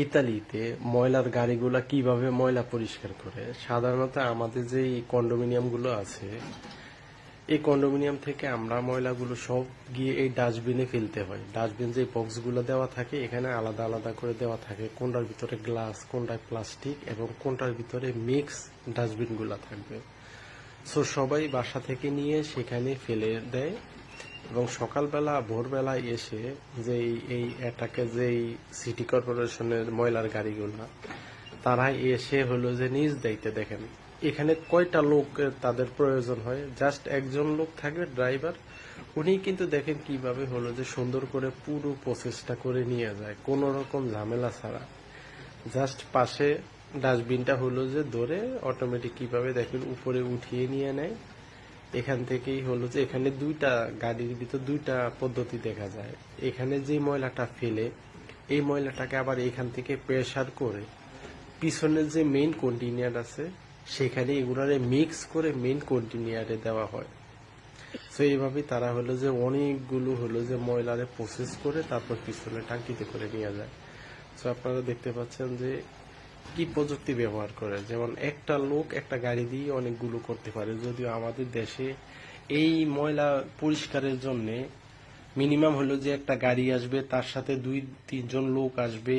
ইতালিতে ময়লার গাড়িগুলা কিভাবে ময়লা পরিষ্কার করে? সাধারণত আমাদের যে এই কন্ডোমিনিয়ামগুলো আছে, এই কন্ডোমিনিয়াম থেকে আমরা ময়লাগুলো সব গিয়ে এই ডাস্টবিনে ফেলতে হয়। ডাস্টবিন যে বক্সগুলো দেওয়া থাকে, এখানে আলাদা আলাদা করে দেওয়া থাকে কোনটার ভিতরে গ্লাস, কোনটায় প্লাস্টিক এবং কোনটার ভিতরে মিক্স ডাস্টবিনগুলো থাকবে। সো সবাই বাসা থেকে নিয়ে সেখানে ফেলে দেয় এবং সকালবেলা ভোরবেলায় এসে যেই এই এটাকে যেই সিটি কর্পোরেশনের ময়লার গাড়িগুলা, তারা এসে হলো যে নিজ দায়িত্বে দেখেন এখানে কয়টা লোক তাদের প্রয়োজন হয়। জাস্ট একজন লোক থাকবে, ড্রাইভার। উনি কিন্তু দেখেন কিভাবে হলো যে সুন্দর করে পুরো প্রসেসটা করে নিয়ে যায় কোনো রকম ঝামেলা ছাড়া। জাস্ট পাশে ডাস্টবিনটা হলো যে ধরে অটোমেটিক কিভাবে দেখেন উপরে উঠিয়ে নিয়ে নেয়। এখান থেকেই হলো যে এখানে দুইটা গাড়ির ভিতর দুইটা পদ্ধতি দেখা যায়। এখানে যে ময়লাটা ফেলে এই ময়লাটাকে আবার এখান থেকে প্রেসার করে পিছনের যে মেইন কন্টেইনার আছে সেখানে এগুলারে মিক্স করে মেইন কন্টেইনারে দেওয়া হয়। তো এইভাবে তারা হলো যে অনেকগুলো হলো যে ময়লারে প্রসেস করে তারপর পিছনে টাঙ্কিতে করে নিয়ে যায়। তো আপনারা দেখতে পাচ্ছেন যে কি প্রযুক্তি ব্যবহার করে, যেমন একটা লোক একটা গাড়ি দিয়ে অনেকগুলো করতে পারে। যদিও আমাদের দেশে এই ময়লা পরিষ্কারের জন্য মিনিমাম হলো যে একটা গাড়ি আসবে, তার সাথে 2-3 জন লোক আসবে।